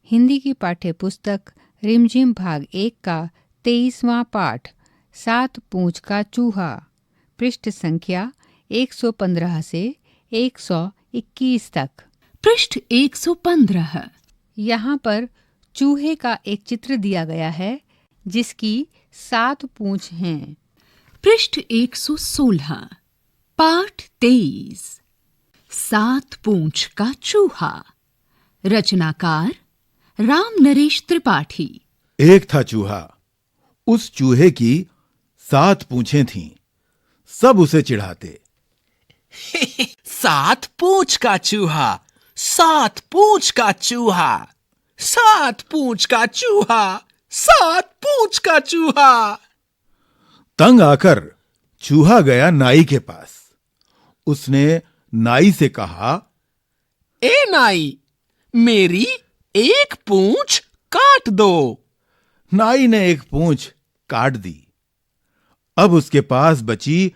हिंदी की पाठ्य पुस्तक रिमझिम भाग 1 का 23वां पाठ 7 पूंछ का चूहा, पृष्ठ संख्या 115 से 121 तक। पृष्ठ 115। यहाँ पर चूहे का एक चित्र दिया गया है जिसकी 7 पूंछ हैं। पृष्ठ 116, पाठ 23, 7 पूंछ का चूहा। रचनाकार राम नरेश त्रिपाठी। एक था चूहा। उस चूहे की 7 पूंछें थीं। सब उसे चिढ़ाते। 7 पूंछ का चूहा, 7 पूंछ का चूहा, 7 पूंछ का चूहा, 7 पूंछ का चूहा। तंग आकर चूहा गया नाई के पास। उसने नाई से कहा, ए नाई, मेरी एक पूंछ काट दो। नाई ने एक पूंछ काट दी। अब उसके पास बची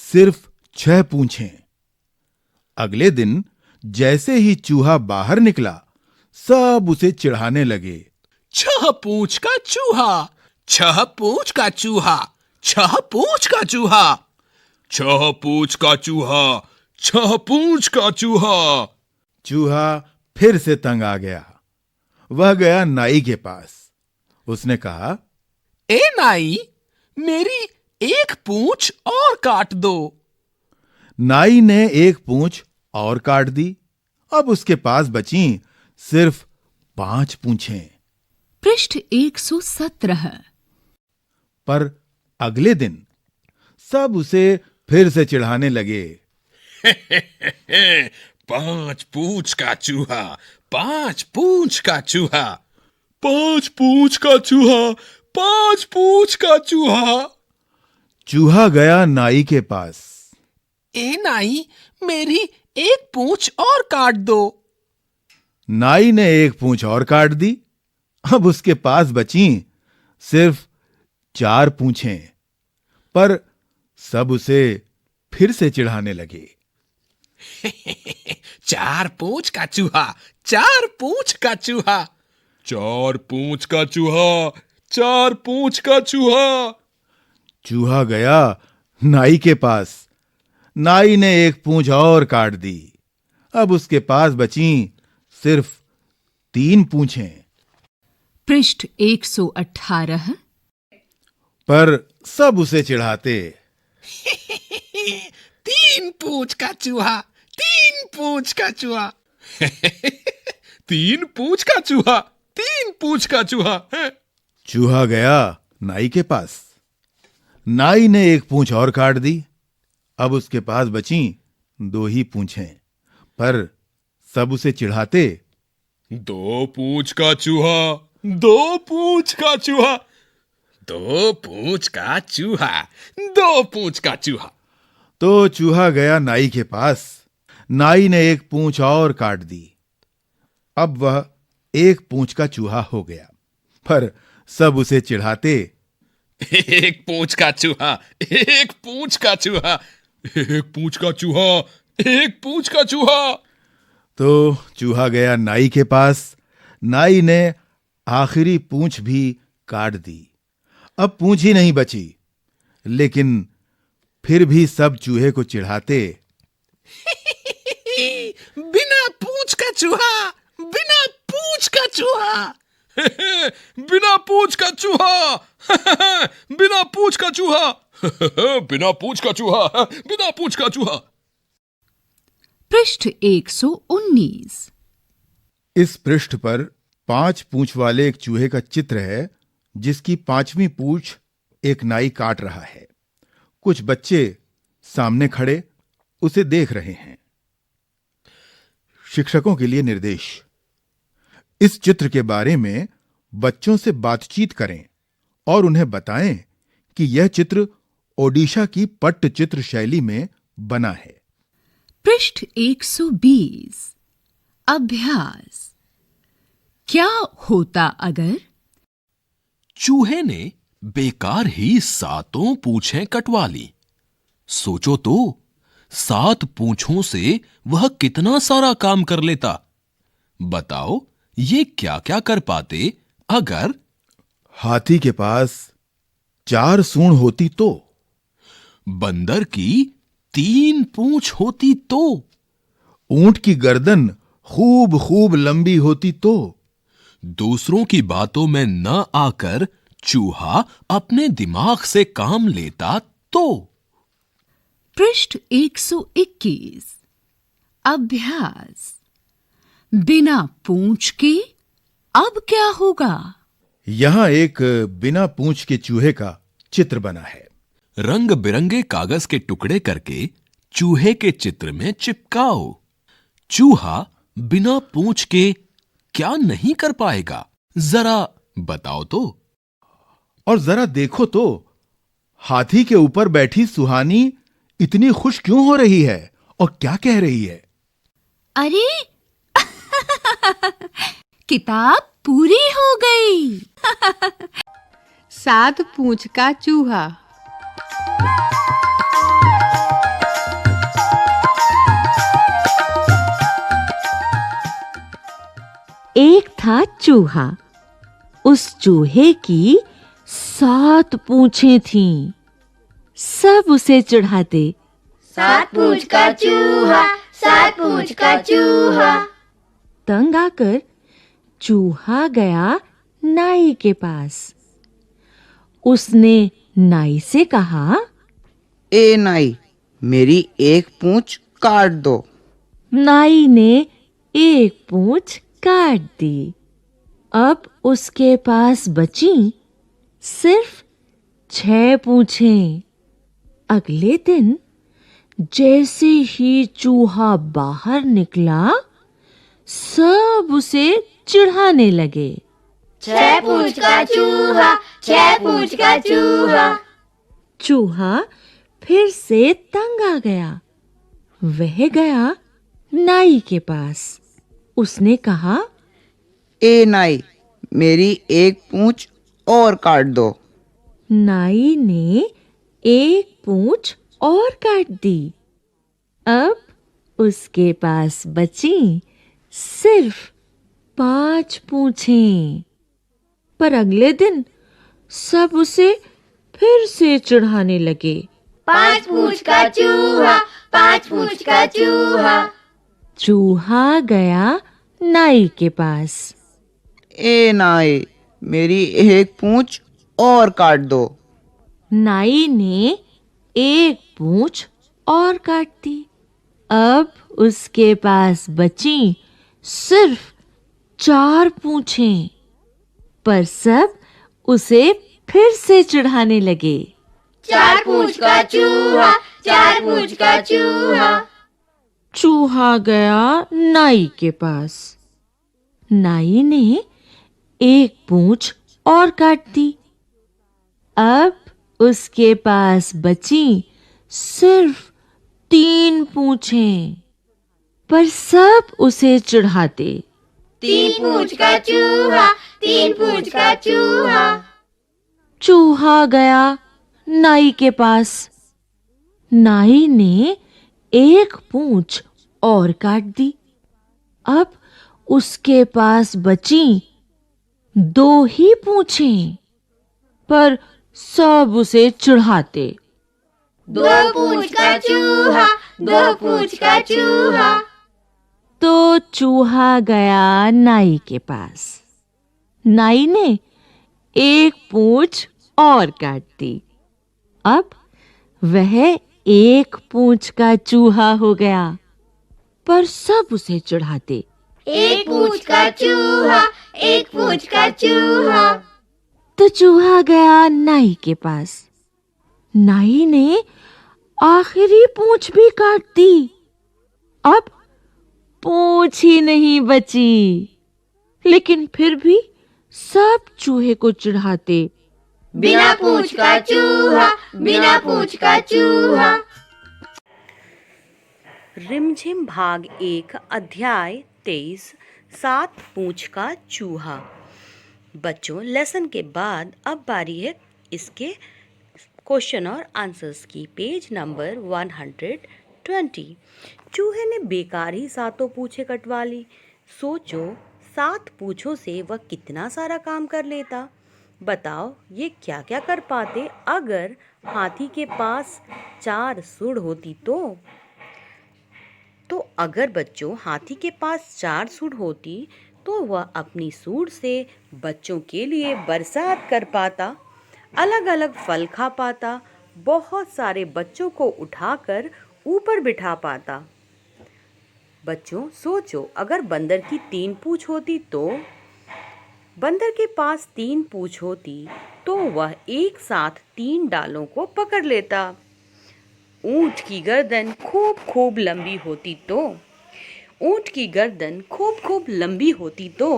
सिर्फ 6 पूंछें। अगले दिन जैसे ही चूहा बाहर निकला, सब उसे चिढ़ाने लगे। 6 पूंछ का चूहा, 6 पूंछ का चूहा, 6 पूंछ का चूहा, 6 पूंछ का चूहा, 6 पूंछ का चूहा। चूहा फिर से तंग आ गया। वह गया नाई के पास। उसने कहा, ए नाई, मेरी एक पूंछ और काट दो। नाई ने एक पूंछ और काट दी। अब उसके पास बची सिर्फ 5 पूंछें। पृष्ठ 117। पर अगले दिन सब उसे फिर से चिढ़ाने लगे। 5 पूंछ का चूहा, 5 पूंछ का चूहा, 5 पूंछ का चूहा, 5 पूंछ का चूहा। चूहा गया नाई के पास। ए नाई, मेरी एक पूंछ और काट दो। नाई ने एक पूंछ और काट दी। अब उसके पास बची सिर्फ 4 पूंछें। पर सब उसे फिर से चिढ़ाने लगे। 4 पूंछ का चूहा, 4 पूंछ का चूहा, 4 पूंछ का चूहा, 4 पूंछ का चूहा। चूहा गया नाई के पास। नाई ने एक पूंछ और काट दी। अब उसके पास बची सिर्फ 3 पूंछें। पृष्ठ 118। पर सब उसे चिढ़ाते। 3 पूंछ का चूहा, 3 पूंछ का चूहा, 3 पूंछ का चूहा, 3 पूंछ का चूहा। चूहा गया नाई के पास। नाई ने एक पूंछ और काट दी। अब उसके पास बची 2 ही पूंछें। पर सब उसे चिढ़ाते। 2 पूंछ का चूहा, 2 पूंछ का चूहा, 2 पूंछ का चूहा, 2 पूंछ का चूहा। तो चूहा गया नाई के पास। नाई ने एक पूंछ और काट दी। अब वह 1 पूंछ का चूहा हो गया। पर सब उसे चिढ़ाते। 1 पूंछ का चूहा, 1 पूंछ का चूहा, 1 पूंछ का चूहा, 1 पूंछ का चूहा। तो चूहा गया नाई के पास। नाई ने आखिरी पूंछ भी काट दी। अब पूंछ ही नहीं बची। लेकिन फिर भी सब चूहे को चिढ़ाते। बिना पूंछ का चूहा, बिना पूंछ का चूहा, बिना पूंछ का चूहा, बिना पूंछ का चूहा, बिना पूंछ का चूहा, बिना पूंछ का चूहा। पृष्ठ 119। इस पृष्ठ पर 5 पूंछ वाले एक चूहे का चित्र है जिसकी 5वीं पूंछ एक नाई काट रहा है। कुछ बच्चे सामने खड़े उसे देख रहे हैं। शिक्षकों के लिए निर्देश। इस चित्र के बारे में बच्चों से बातचीत करें और उन्हें बताएं कि यह चित्र ओडिशा की पट्टचित्र शैली में बना है। पृष्ठ 120। अभ्यास। क्या होता अगर चूहे ने बेकार ही 7 पूंछें कटवा ली। सोचो तो, 7 पूंछों से वह कितना सारा काम कर लेता। बताओ ये क्या क्या कर पाते अगर हाथी के पास 4 सूंड होती तो, बंदर की 3 पूंछ होती तो, ऊंट की गर्दन खूब खूब लंबी होती तो, दूसरों की बातों में न आकर चूहा अपने दिमाग से काम लेता तो। पृष्ठ 121। अभ्यास। बिना पूंछ के अब क्या होगा? यहां एक बिना पूंछ के चूहे का चित्र बना है। रंग बिरंगे कागज के टुकड़े करके चूहे के चित्र में चिपकाओ। चूहा बिना पूंछ के क्या नहीं कर पाएगा, जरा बताओ तो। और जरा देखो तो, हाथी के ऊपर बैठी सुहानी इतनी खुश क्यों हो रही है और क्या कह रही है? अरे किताब पूरी हो गई। 7 पूंछ का चूहा। एक था चूहा। उस चूहे की 7 पूंछें थीं। सब उसे चिढ़ाते। 7 पूंछ का चूहा, 7 पूंछ का चूहा। तंग आकर चूहा गया नाई के पास। उसने नाई से कहा, ए नाई, मेरी एक पूंछ काट दो। नाई ने एक पूंछ काट दी। अब उसके पास बची सिर्फ 6 पूंछें। अगले दिन जैसे ही चूहा बाहर निकला, सब उसे चिढ़ाने लगे। 6 पूंछ का चूहा, 6 पूंछ का चूहा। चूहा फिर से तंग आ गया। वह गया नाई के पास। उसने कहा, ए नाई, मेरी एक पूंछ और काट दो। नाई ने एक पूंछ और काट दी। अब उसके पास बची सिर्फ 5 पूंछें। पर अगले दिन सब उसे फिर से चिढ़ाने लगे। 5 पूंछ का चूहा, 5 पूंछ का चूहा। चूहा गया नाई के पास। ए नाई, मेरी एक पूंछ और काट दो। नाई ने एक पूंछ और काट दी। अब उसके पास बची सिर्फ 4 पूंछें। पर सब उसे फिर से चिढ़ाने लगे। 4 पूंछ का चूहा, 4 पूंछ का चूहा। चूहा गया नाई के पास। नाई ने एक पूंछ और काट दी। अब उसके पास बची सिर्फ 3 पूंछें। पर सब उसे चिढ़ाते। 3 पूंछ का चूहा, 3 पूंछ का चूहा। चूहा गया नाई के पास। नाई ने एक पूंछ और काट दी। अब उसके पास बची 2 ही पूंछें। पर सब उसे चिढ़ाते। 2 पूंछ का चूहा, 2 पूंछ का चूहा। तो चूहा गया नाई के पास। नाई ने एक पूंछ और काट दी। अब वह एक पूंछ का चूहा हो गया। पर सब उसे चिढ़ाते। 1 पूंछ का चूहा, 1 पूंछ का चूहा। तो चूहा गया नाई के पास। नाई ने आखिरी पूंछ भी काट दी। अब पूंछ ही नहीं बची। लेकिन फिर भी सब चूहे को चिढ़ाते। बिना पूंछ का चूहा, बिना पूंछ का चूहा। रिमझिम भाग 1 अध्याय 23 7 पूंछ का चूहा। बच्चों, लेसन के बाद अब बारी है इसके क्वेश्चन और आंसर्स की। Page number 120। चूहे ने बेकार ही 7 पूंछें कटवा ली। सोचो 7 पूंछों से वह कितना सारा काम कर लेता। बताओ ये क्या क्या कर पाते अगर हाथी के पास 4 सूंड होती तो अगर बच्चों हाथी के पास 4 सूंड होती तो वह अपनी सूंड से बच्चों के लिए बरसात कर पाता, अलग अलग फल खा पाता, बहुत सारे बच्चों को उठाकर ऊपर बिठा पाता। बच्चों सोचो, अगर बंदर की 3 पूंछ होती तो बंदर के पास 3 पूंछ होती तो वह एक साथ 3 डालों को पकड़ लेता। ऊंट की गर्दन खूब लंबी होती तो ऊंट की गर्दन खूब लंबी होती तो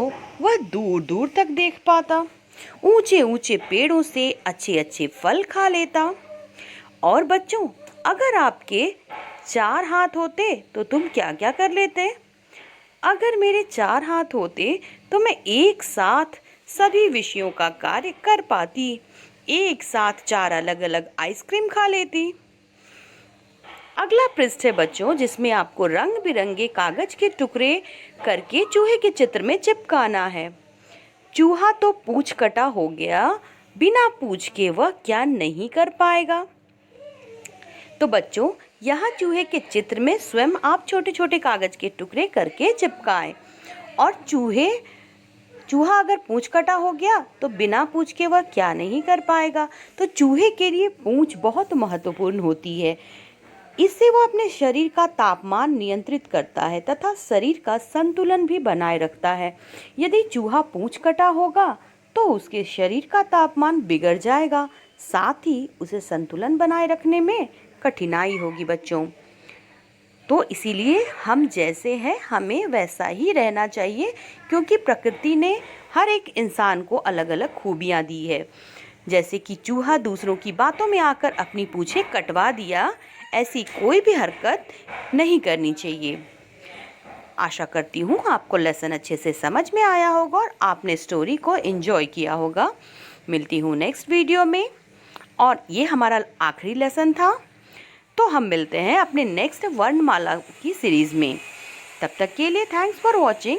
वह दूर दूर तक देख पाता, ऊंचे ऊंचे पेड़ों से अच्छे अच्छे फल खा लेता। और बच्चों अगर आपके 4 हाथ होते तो तुम क्या क्या कर लेते? अगर मेरे 4 हाथ होते तो मैं एक साथ सभी विषयों का कार्य कर पाती, एक साथ 4 अलग अलग आइसक्रीम खा लेती। अगला पृष्ठ है बच्चों जिसमें आपको रंग बिरंगे कागज के टुकड़े करके चूहे के चित्र में चिपकाना है। चूहा तो पूंछ कटा हो गया, बिना पूंछ के वह क्या नहीं कर पाएगा। तो बच्चों यहाँ चूहे के चित्र में स्वयं आप छोटे छोटे कागज के टुकड़े करके चिपकाएं। और चूहा अगर पूंछ कटा हो गया तो बिना पूंछ के वह क्या नहीं कर पाएगा। तो चूहे के लिए पूंछ बहुत महत्वपूर्ण होती है, इससे वो अपने शरीर का तापमान नियंत्रित करता है तथा शरीर का संतुलन भी बनाए रखता है। यदि चूहा पूंछ कटा होगा तो उसके शरीर का तापमान बिगड़ जाएगा, साथ ही उसे संतुलन बनाए रखने में कठिनाई होगी बच्चों। तो इसीलिए हम जैसे हैं हमें वैसा ही रहना चाहिए, क्योंकि प्रकृति ने हर एक इंसान को अलग अलग खूबियाँ दी है। जैसे कि चूहा दूसरों की बातों में आकर अपनी पूंछें कटवा दिया, ऐसी कोई भी हरकत नहीं करनी चाहिए। आशा करती हूँ आपको लेसन अच्छे से समझ में आया होगा और आपने स्टोरी को एंजॉय किया होगा। मिलती हूँ नेक्स्ट वीडियो में, और ये हमारा आखिरी लेसन था। तो हम मिलते हैं अपने नेक्स्ट वर्णमाला की सीरीज़ में। तब तक के लिए थैंक्स फॉर वॉचिंग।